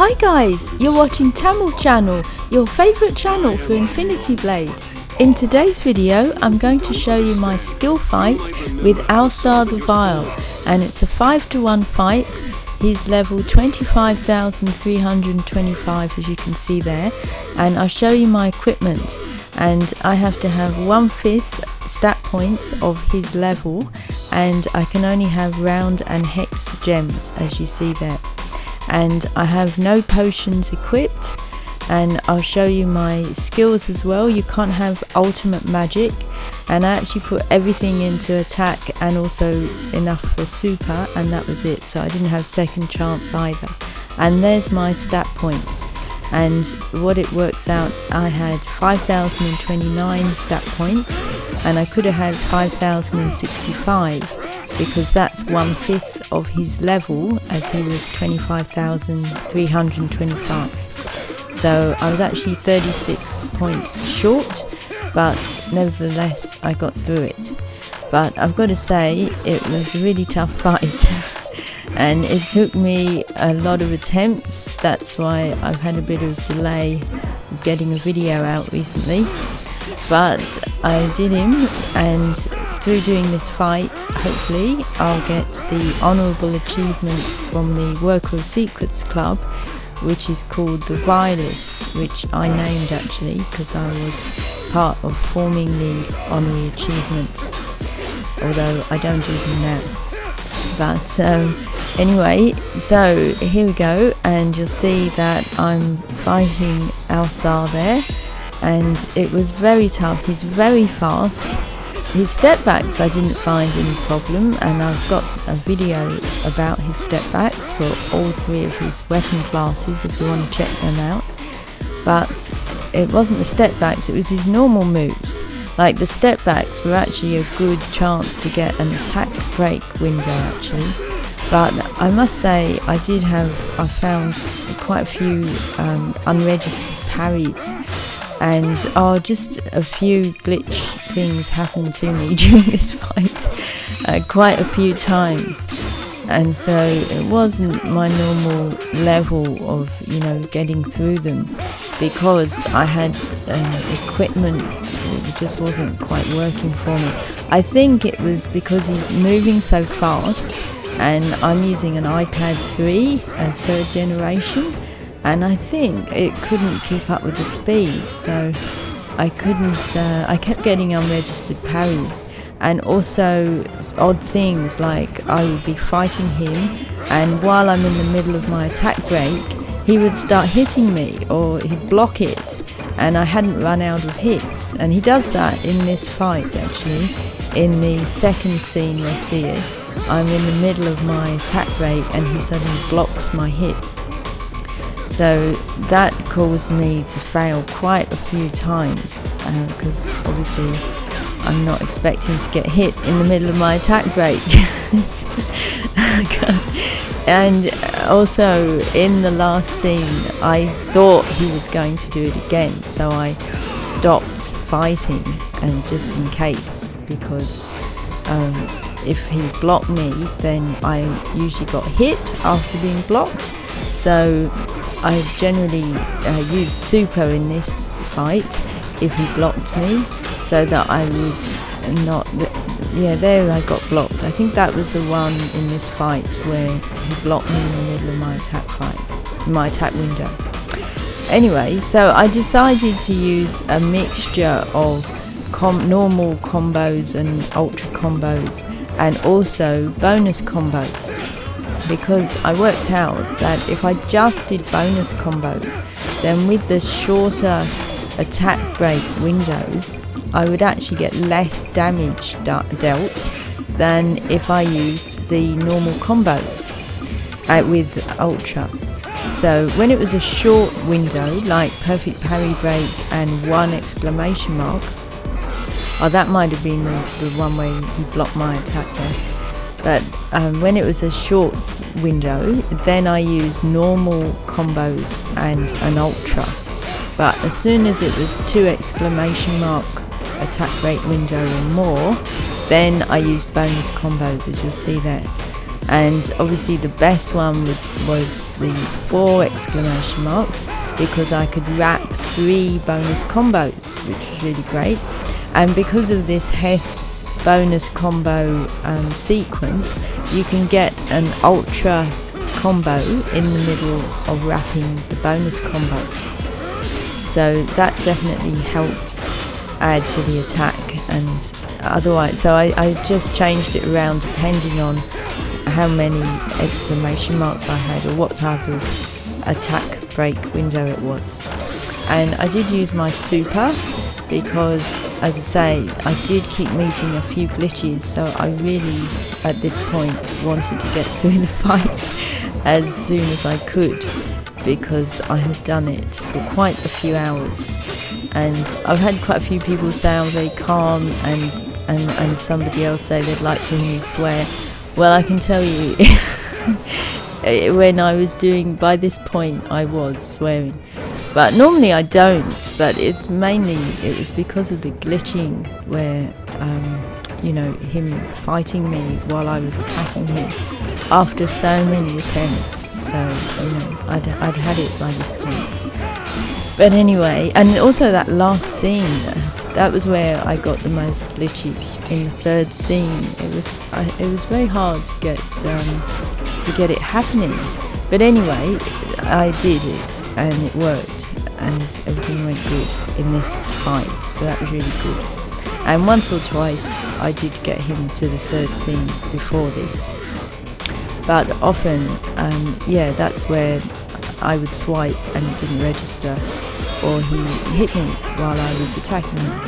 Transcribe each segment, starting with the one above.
Hi guys, you're watching tamLChannel, your favourite channel for Infinity Blade. In today's video I'm going to show you my skill fight with AUSAR the Vile, and it's a 5-to-1 fight. He's level 25,325 as you can see there, and I'll show you my equipment, and I have to have 1/5 stat points of his level, and I can only have round and hex gems as you see there. And I have no potions equipped, and I'll show you my skills as well. You can't have ultimate magic, and I actually put everything into attack and also enough for super, and that was it, so I didn't have second chance either. And there's my stat points, and what it works out, I had 5,029 stat points, and I could have had 5,065 because that's 1/5 of his level, as he was 25,325. So I was actually 36 points short, but nevertheless I got through it. But I've got to say, it was a really tough fight and it took me a lot of attempts. That's why I've had a bit of delay getting a video out recently, but I did him, and through doing this fight hopefully I'll get the honourable achievements from the Worker of Secrets Club, which is called the Vilest, which I named actually because I was part of forming the honorary achievements, although I don't do them now. But anyway, so here we go, and you'll see that I'm fighting AUSAR there, and it was very tough. He's very fast. His step backs I didn't find any problem, and I've got a video about his step backs for all 3 of his weapon classes if you want to check them out. But it wasn't the step backs, it was his normal moves. Like the step backs were actually a good chance to get an attack break window actually. But I must say I found quite a few unregistered parries, and just a few glitch things happened to me during this fight quite a few times, and so it wasn't my normal level of, you know, getting through them, because I had equipment that just wasn't quite working for me. I think it was because he's moving so fast, and I'm using an iPad 3, a 3rd generation, and I think it couldn't keep up with the speed, so I couldn't, I kept getting unregistered parries, and also odd things like I would be fighting him, and while I'm in the middle of my attack break, he would start hitting me, or he'd block it, and I hadn't run out of hits. And he does that in this fight actually. In the second scene you'll see it, I'm in the middle of my attack break and he suddenly blocks my hit. So that caused me to fail quite a few times, because obviously I'm not expecting to get hit in the middle of my attack break. And also in the last scene I thought he was going to do it again, so I stopped fighting, and just in case, because if he blocked me then I usually got hit after being blocked. So I generally use super in this fight if he blocked me, so that I would not. Yeah, there I got blocked. I think that was the one in this fight where he blocked me in the middle of my attack window. Anyway, so I decided to use a mixture of normal combos and ultra combos, and also bonus combos, because I worked out that if I just did bonus combos, then with the shorter attack break windows I would actually get less damage dealt than if I used the normal combos with ultra. So when it was a short window, like perfect parry break and 1 exclamation mark, that might have been the one where he blocked my attack there. But when it was a short window, then I used normal combos and an ultra. But as soon as it was 2 exclamation mark attack rate window or more, then I used bonus combos, as you'll see there. And obviously the best one was the 4 exclamation marks, because I could wrap 3 bonus combos, which was really great. And because of this Hess bonus combo sequence, you can get an ultra combo in the middle of wrapping the bonus combo. So that definitely helped add to the attack. And otherwise, so I just changed it around depending on how many exclamation marks I had or what type of attack break window it was. And I did use my super because, as I say, I did keep meeting a few glitches, so I really at this point wanted to get through the fight as soon as I could, because I had done it for quite a few hours. And I've had quite a few people say I'm very calm, and somebody else say they'd like to hear me swear. Well, I can tell you, when I was doing, by this point I was swearing. But normally I don't, but it was because of the glitching where, you know, him fighting me while I was attacking him after so many attempts. So, you know, I'd had it by this point. But anyway, and also that last scene, that was where I got the most glitches. In the 3rd scene, it was very hard to get it happening. But anyway, I did it, and it worked, and everything went good in this fight. So that was really good. And once or twice, I did get him to the 3rd scene before this. But often, yeah, that's where I would swipe and it didn't register, or he hit me while I was attacking him.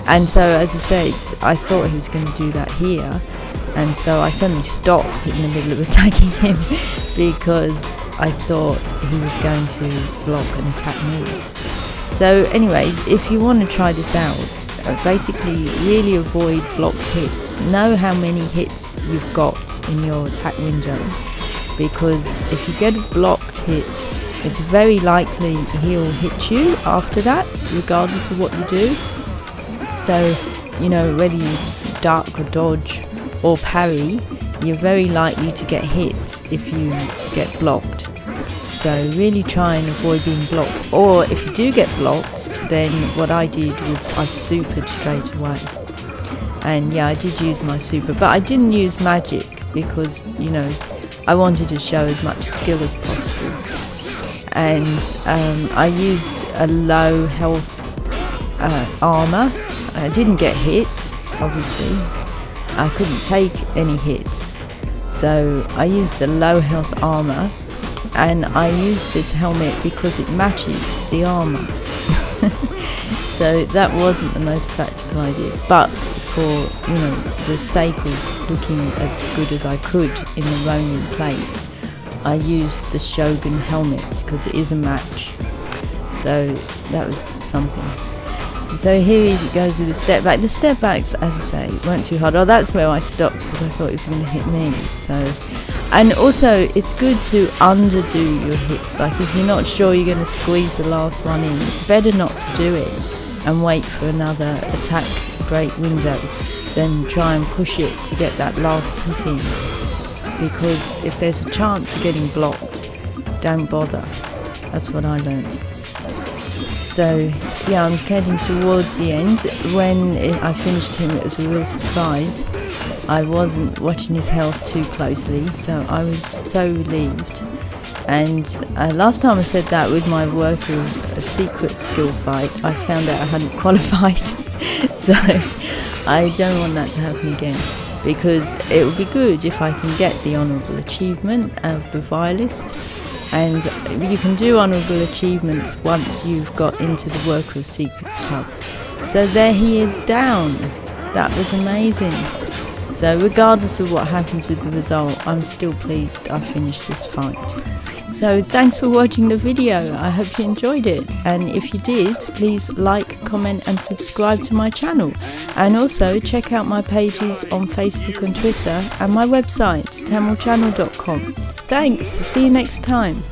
And so, as I said, I thought he was going to do that here, and so I suddenly stopped in the middle of attacking him because I thought he was going to block and attack me. So anyway, if you want to try this out, basically really avoid blocked hits. Know how many hits you've got in your attack window, because if you get a blocked hit, it's very likely he'll hit you after that, regardless of what you do. So, you know, whether you duck or dodge or parry, you're very likely to get hit if you get blocked. So really try and avoid being blocked. Or if you do get blocked, then what I did was I supered straight away. And yeah, I did use my super, but I didn't use magic because, you know, I wanted to show as much skill as possible. And I used a low health armor. I didn't get hit, obviously. I couldn't take any hits. So I used the low health armor, and I used this helmet because it matches the armor. So that wasn't the most practical idea, but for, you know, the sake of looking as good as I could in the Ronin plate, I used the Shogun helmet because it is a match. So that was something. So here he goes with the step back. The step backs, as I say, weren't too hard. Oh, that's where I stopped because I thought it was going to hit me. So, and also it's good to underdo your hits. Like if you're not sure you're going to squeeze the last one in, better not to do it and wait for another attack break window than try and push it to get that last hit in. Because if there's a chance of getting blocked, don't bother. That's what I learned. So yeah, I'm heading towards the end. When I finished him, it was a real surprise. I wasn't watching his health too closely, so I was so relieved. And last time I said that with my worker a secret skill fight, I found out I hadn't qualified. So I don't want that to happen again, because it would be good if I can get the honourable achievement of the Vilist. And you can do honourable achievements once you've got into the Worker of Secrets Club. So there he is down. That was amazing. So regardless of what happens with the result, I'm still pleased I finished this fight. So thanks for watching the video. I hope you enjoyed it. And if you did, please like, comment and subscribe to my channel. And also check out my pages on Facebook and Twitter and my website, tamLChannel.com. Thanks. See you next time.